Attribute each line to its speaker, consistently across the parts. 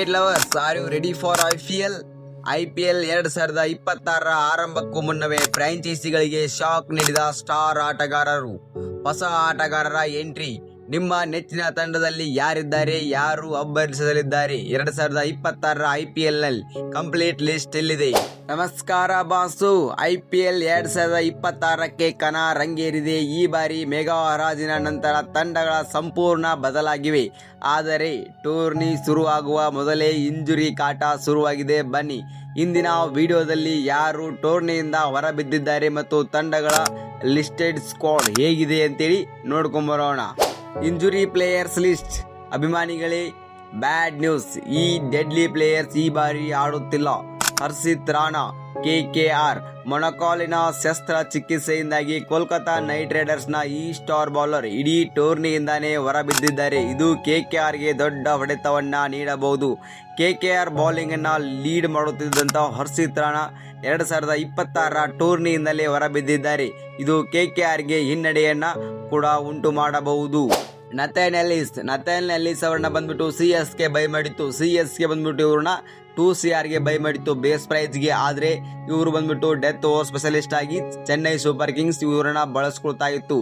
Speaker 1: Cricket lovers, are you ready for IPL 2026 ಆರಂಭಕ್ಕೂ ಮುನ್ನವೇ ಫ್ರಾಂಚೈಸಿಗಳಿಗೆ shock ನೀಡಿದ ಸ್ಟಾರ್ ಆಟಗಾರರು. ಹೊಸ ಆಟಗಾರರ ಎಂಟ್ರಿ. ನಿಮ್ಮ ನೆಚ್ಚಿನ ತಂಡದಲ್ಲಿ ಯಾರಿದ್ದಾರೆ, ಯಾರು ಅಬ್ಬರಿಸಲಿದ್ದಾರೆ? 2026 IPL ನಲ್ಲಿ ಕಂಪ್ಲೀಟ್ ಲಿಸ್ಟ್ ಇಲ್ಲಿದೆ. ನಮಸ್ಕಾರ ಬಾಸು. IPL 2026ಕ್ಕೆ ಕಣ ರಂಗೇರಿದೆ. ಈ ಬಾರಿ ಮೆಗಾ ಹರಾಜಿನ ನಂತರ ತಂಡಗಳ ಸಂಪೂರ್ಣ ಬದಲಾಗಿವೆ. ಆದರೆ ಟೂರ್ನಿ ಶುರುವಾಗುವ ಮೊದಲೇ ಇಂಜುರಿ ಕಾಟ ಶುರುವಾಗಿದೆ. ಬನ್ನಿ, ಇಂದಿನ ವಿಡಿಯೋದಲ್ಲಿ ಯಾರು ಟೂರ್ನಿಯಿಂದ ಹೊರಬಿದ್ದಿದ್ದಾರೆ ಮತ್ತು ತಂಡಗಳ ಲಿಸ್ಟೆಡ್ ಸ್ಕ್ವಾಡ್ ಹೇಗಿದೆ ಅಂತೇಳಿ ನೋಡ್ಕೊಂಬರೋಣ. Injury players list. ಅಭಿಮಾನಿಗಳೇ, ಬ್ಯಾಡ್ ನ್ಯೂಸ್. ಈ ಡೆಡ್ಲಿ ಪ್ಲೇಯರ್ಸ್ ಈ ಬಾರಿ ಆಡುತ್ತಿಲ್ಲ. ಹರ್ಷಿತ್ ರಾಣಾ, KKR ಮೊಣಕಾಲಿನ ಶಸ್ತ್ರಚಿಕಿತ್ಸೆಯಿಂದಾಗಿ ಕೋಲ್ಕತಾ ನೈಟ್ ರೈಡರ್ಸ್ನ ಈ ಸ್ಟಾರ್ ಬೌಲರ್ ಇಡೀ ಟೂರ್ನಿಯಿಂದಾನೇ ಹೊರಬಿದ್ದಿದ್ದಾರೆ. ಇದು KKRಗೆ ದೊಡ್ಡ ಹೊಡೆತವನ್ನ ನೀಡಬಹುದು. KKR ಬೌಲಿಂಗ್ ಅನ್ನ ಲೀಡ್ ಮಾಡುತ್ತಿದ್ದಂಥ ಹರ್ಷಿತ್ ರಾಣಾ 2026 ಟೂರ್ನಿಯಿಂದಲೇ ಹೊರಬಿದ್ದಿದ್ದಾರೆ. ಇದು KKRಗೆ ಹಿನ್ನಡೆಯನ್ನ ಕೂಡ ಉಂಟು ಮಾಡಬಹುದು. ನಥಾನ್ ಎಲ್ಲಿಸ್ ಅವರನ್ನ ಬಂದ್ಬಿಟ್ಟು CSK ಬೈ ಮಾಡಿತ್ತು. CSK ಬಂದ್ಬಿಟ್ಟು ಇವ್ರನ್ನ 2 CRಗೆ ಬೈ ಮಾಡಿತ್ತು ಬೇಸ್ ಪ್ರೈಸ್ಗೆ. ಆದರೆ ಇವರು ಬಂದ್ಬಿಟ್ಟು ಡೆತ್ ಓವರ್ ಸ್ಪೆಷಲಿಸ್ಟ್ ಆಗಿ ಚೆನ್ನೈ ಸೂಪರ್ ಕಿಂಗ್ಸ್ ಇವರನ್ನ ಬಳಸ್ಕೊಳ್ತಾ ಇತ್ತು.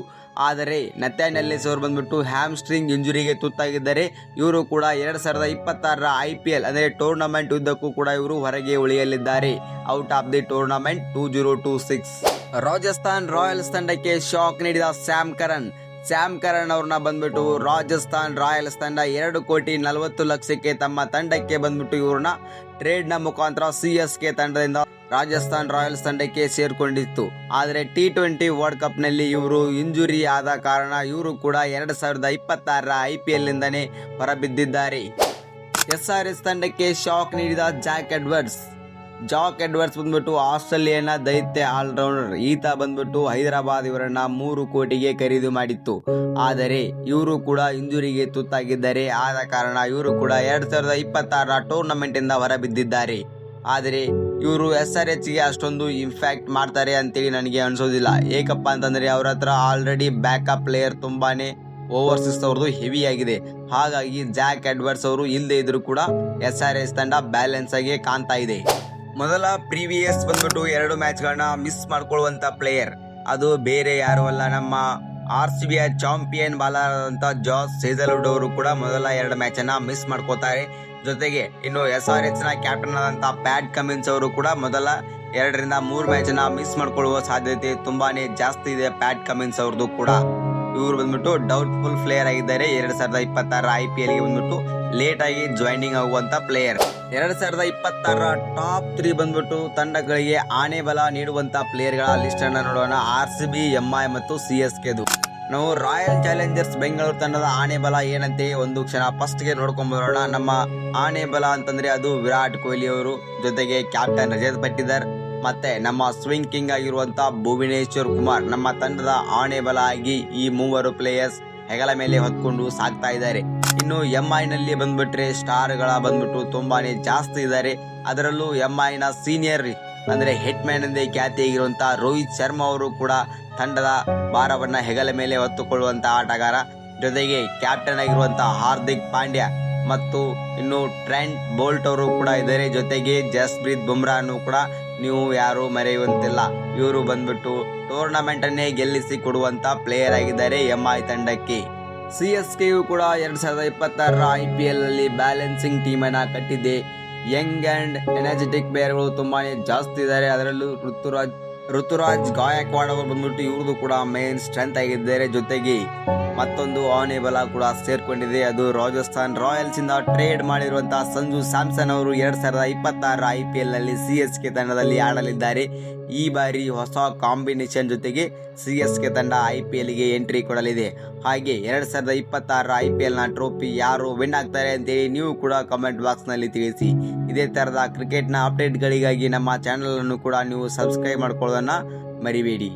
Speaker 1: ಆದರೆ ನಥಾನ್ ಎಲ್ಲಿಸ್ ಅವರು ಬಂದ್ಬಿಟ್ಟು ಹ್ಯಾಮ್ಸ್ಟ್ರಿಂಗ್ ಇಂಜುರಿಗೆ ತುತ್ತಾಗಿದ್ದಾರೆ. ಇವರು ಕೂಡ 2026 IPL ಅಂದರೆ ಟೂರ್ನಮೆಂಟ್ ಉದ್ದಕ್ಕೂ ಕೂಡ ಇವರು ಹೊರಗೆ ಉಳಿಯಲಿದ್ದಾರೆ. Out of the tournament 2026. Rajasthan Royals ತಂಡಕ್ಕೆ ಶಾಕ್ ನೀಡಿದ ಸ್ಯಾಮ್ ಕರನ್ ಅವ್ರನ್ನ ಬಂದ್ಬಿಟ್ಟು ರಾಜಸ್ಥಾನ್ ರಾಯಲ್ಸ್ ತಂಡ 2,40,00,000ಕ್ಕೆ ತಮ್ಮ ತಂಡಕ್ಕೆ ಬಂದ್ಬಿಟ್ಟು ಇವ್ರನ್ನ ಟ್ರೇಡ್ ನ ಮುಖಾಂತರ CSK ತಂಡದಿಂದ ರಾಜಸ್ಥಾನ್ ರಾಯಲ್ಸ್ ತಂಡಕ್ಕೆ ಸೇರ್ಕೊಂಡಿತ್ತು. ಆದರೆ T20 ವರ್ಲ್ಡ್ ಕಪ್ ನಲ್ಲಿ ಇವರು ಇಂಜುರಿ ಆದ ಕಾರಣ ಇವರು ಕೂಡ 2026 IPL ನಿಂದನೇ ಹೊರಬಿದ್ದಿದ್ದಾರೆ. SRH ತಂಡಕ್ಕೆ ಶಾಕ್ ನೀಡಿದ ಜಾಕ್ ಎಡ್ವರ್ಡ್ಸ್ ಬಂದ್ಬಿಟ್ಟು ಆಸ್ಟ್ರೇಲಿಯಾನ ದೈತ್ಯ ಆಲ್ರೌಂಡರ್. ಈತ ಬಂದ್ಬಿಟ್ಟು ಹೈದರಾಬಾದ್ ಇವರನ್ನ 3 ಕೋಟಿಗೆ ಖರೀದಿ ಮಾಡಿತ್ತು. ಆದರೆ ಇವರು ಕೂಡ ಇಂಜುರಿಗೆ ತುತ್ತಾಗಿದ್ದಾರೆ. ಆದ ಕಾರಣ ಇವರು ಕೂಡ 2026 ಟೂರ್ನಮೆಂಟ್ ಇಂದ ಹೊರಬಿದ್ದಿದ್ದಾರೆ. ಆದರೆ ಇವರು SRHಗೆ ಅಷ್ಟೊಂದು ಇಂಪ್ಯಾಕ್ಟ್ ಮಾಡ್ತಾರೆ ಅಂತೇಳಿ ನನಗೆ ಅನ್ಸೋದಿಲ್ಲ. ಏಕಪ್ಪ ಅಂತಂದ್ರೆ ಅವ್ರ ಹತ್ರ ಆಲ್ರೆಡಿ ಬ್ಯಾಕಪ್ ಪ್ಲೇಯರ್ ತುಂಬಾನೇ ಓವರ್ಸೀಸ್ ಅವ್ರದ್ದು ಹೆವಿ ಆಗಿದೆ. ಹಾಗಾಗಿ ಜಾಕ್ ಎಡ್ವರ್ಡ್ಸ್ ಅವರು ಇಲ್ಲದೆ ಇದ್ರು ಕೂಡ SRH ತಂಡ ಬ್ಯಾಲೆನ್ಸ್ ಆಗಿ ಕಾಣ್ತಾ ಇದೆ. ಮೊದಲ ಪ್ರೀವಿಯಸ್ ಬಂದ್ಬಿಟ್ಟು 2 ಮ್ಯಾಚ್ಗಳನ್ನ ಮಿಸ್ ಮಾಡ್ಕೊಳ್ಳುವಂತ ಪ್ಲೇಯರ್ ಅದು ಬೇರೆ ಯಾರು ಅಲ್ಲ, ನಮ್ಮ RCBಯ ಚಾಂಪಿಯನ್ ಬಾಲರ್ ಅಂತ ಜಾಸ್ ಹೇಜಲ್ವುಡ್ ಅವರು ಕೂಡ ಮೊದಲ 2 ಮ್ಯಾಚ್ ಅನ್ನ ಮಿಸ್ ಮಾಡ್ಕೋತಾರೆ. ಜೊತೆಗೆ ಇನ್ನು SRH ನ ಕ್ಯಾಪ್ಟನ್ ಆದಂತ ಪ್ಯಾಟ್ ಕಮಿನ್ಸ್ ಅವರು ಕೂಡ ಮೊದಲ 2 ರಿಂದ 3 ಮ್ಯಾಚ್ ಅನ್ನ ಮಿಸ್ ಮಾಡ್ಕೊಳ್ಳುವ ಸಾಧ್ಯತೆ ತುಂಬಾನೇ ಜಾಸ್ತಿ ಇದೆ. ಪ್ಯಾಟ್ ಕಮಿನ್ಸ್ ಅವ್ರದ್ದು ಕೂಡ ಇವರು ಬಂದ್ಬಿಟ್ಟು ಡೌಟ್ಫುಲ್ ಪ್ಲೇಯರ್ ಆಗಿದ್ದಾರೆ. 2026 IPL ಗೆ ಬಂದ್ಬಿಟ್ಟು ಲೇಟ್ ಆಗಿ ಜಾಯ್ನಿಂಗ್ ಆಗುವಂತ ಪ್ಲೇಯರ್. 2026 ಟಾಪ್ 3 ಬಂದ್ಬಿಟ್ಟು ತಂಡಗಳಿಗೆ ಆನೆ ಬಲ ನೀಡುವಂತ ಪ್ಲೇಯರ್ ಗಳ ಲಿಸ್ಟ್ ಅನ್ನ ನೋಡೋಣ. RCB, MI ಮತ್ತು CSKದು. ನಾವು ರಾಯಲ್ ಚಾಲೆಂಜರ್ಸ್ ಬೆಂಗಳೂರು ತಂಡದ ಆನೆ ಬಲ ಏನಂತೆ ಒಂದು ಕ್ಷಣ ಫಸ್ಟ್ ಗೆ ನೋಡ್ಕೊಂಡ್ ಬರೋಣ. ನಮ್ಮ ಆನೆ ಬಲ ಅಂತಂದ್ರೆ ಅದು ವಿರಾಟ್ ಕೊಹ್ಲಿ ಅವರು, ಜೊತೆಗೆ ಕ್ಯಾಪ್ಟನ್ ರಜತ್ ಪಟ್ಟಿದಾರ್, ಮತ್ತೆ ನಮ್ಮ ಸ್ವಿಂಗ್ ಕಿಂಗ್ ಆಗಿರುವಂತ ಭುವನೇಶ್ವರ್ ಕುಮಾರ್ ನಮ್ಮ ತಂಡದ ಆಣೆ ಬಲ ಆಗಿ ಈ 3 ಪ್ಲೇಯರ್ಸ್ ಹೆಗಲ ಮೇಲೆ ಹೊತ್ಕೊಂಡು ಸಾಗ್ತಾ ಇದ್ದಾರೆ. ಇನ್ನು MI ನಲ್ಲಿ ಬಂದ್ಬಿಟ್ರೆ ಸ್ಟಾರ್ ಗಳ ಬಂದ್ಬಿಟ್ಟು ತುಂಬಾನೇ ಜಾಸ್ತಿ ಇದ್ದಾರೆ. ಅದರಲ್ಲೂ MI ನ ಸೀನಿಯರ್ ಅಂದ್ರೆ ಹೆಡ್ ಮ್ಯಾನ್ ಎಂದೇ ಖ್ಯಾತಿಯಾಗಿರುವಂತ ರೋಹಿತ್ ಶರ್ಮಾ ಅವರು ಕೂಡ ತಂಡದ ಭಾರವನ್ನ ಹೆಗಲ ಮೇಲೆ ಹೊತ್ತುಕೊಳ್ಳುವಂತ ಆಟಗಾರ. ಜೊತೆಗೆ ಕ್ಯಾಪ್ಟನ್ ಆಗಿರುವಂತ ಹಾರ್ದಿಕ್ ಪಾಂಡ್ಯ ಮತ್ತು ಇನ್ನು ಟ್ರೆಂಟ್ ಬೋಲ್ಟ್ ಅವರು ಕೂಡ ಇದ್ದಾರೆ. ಜೊತೆಗೆ ಜಸ್ಪ್ರೀತ್ ಬುಮ್ರಾನು ಕೂಡ ನೀವು ಯಾರು ಮರೆಯುವಂತಿಲ್ಲ. ಇವರು ಬಂದ್ಬಿಟ್ಟು ಟೂರ್ನಮೆಂಟ್ ಅನ್ನೇ ಗೆಲ್ಲಿಸಿ ಕೊಡುವಂತ ಪ್ಲೇಯರ್ ಆಗಿದ್ದಾರೆ MI ತಂಡಕ್ಕೆ. CSKಯು ಕೂಡ 2026 IPL ನಲ್ಲಿ ಬ್ಯಾಲೆನ್ಸಿಂಗ್ ಟೀಮ್ ಅನ್ನ ಕಟ್ಟಿದೆ. ಯಂಗ್ ಅಂಡ್ ಎನರ್ಜೆಟಿಕ್ ಪ್ಲೇಯರ್ಗಳು ತುಂಬಾನೇ ಜಾಸ್ತಿ ಇದ್ದಾರೆ. ಅದರಲ್ಲೂ ಋತುರಾಜ್ ಗಾಯಕ್ವಾಡ್ ಅವರು ಬಂದ್ಬಿಟ್ಟು ಇವ್ರದ್ದು ಕೂಡ ಮೇನ್ ಸ್ಟ್ರೆಂತ್ ಆಗಿದ್ದಾರೆ. ಜೊತೆಗೆ ಮತ್ತೊಂದು ಆನೆ ಬಲ ಕೂಡ ಸೇರ್ಕೊಂಡಿದೆ. ಅದು ರಾಜಸ್ಥಾನ್ ರಾಯಲ್ಸ್ ಇಂದ ಟ್ರೇಡ್ ಮಾಡಿರುವಂತಹ ಸಂಜು ಸ್ಯಾಮ್ಸನ್ ಅವರು 2026 IPL ನಲ್ಲಿ CSK ತಂಡದಲ್ಲಿ ಆಡಲಿದ್ದಾರೆ. ಈ ಬಾರಿ ಹೊಸ ಕಾಂಬಿನೇಷನ್ ಜೊತೆಗೆ CSK ತಂಡ IPL ಗೆ ಎಂಟ್ರಿ ಕೊಡಲಿದೆ. ಹಾಗೆ 2026 IPL ನ ಟ್ರೋಫಿ ಯಾರು ವಿನ್ ಆಗ್ತಾರೆ ಅಂತೇಳಿ ನೀವು ಕೂಡ ಕಮೆಂಟ್ ಬಾಕ್ಸ್ ನಲ್ಲಿ ತಿಳಿಸಿ. ಇದೇ ತರದ ಕ್ರಿಕೆಟ್ ನ ಅಪ್ಡೇಟ್ ಗಳಿಗಾಗಿ ನಮ್ಮ ಚಾನೆಲ್ ಅನ್ನು ಕೂಡ ನೀವು ಸಬ್ಸ್ಕ್ರೈಬ್ ಮಾಡ್ಕೊಳ್ಳೋದನ್ನ ಮರಿಬೇಡಿ.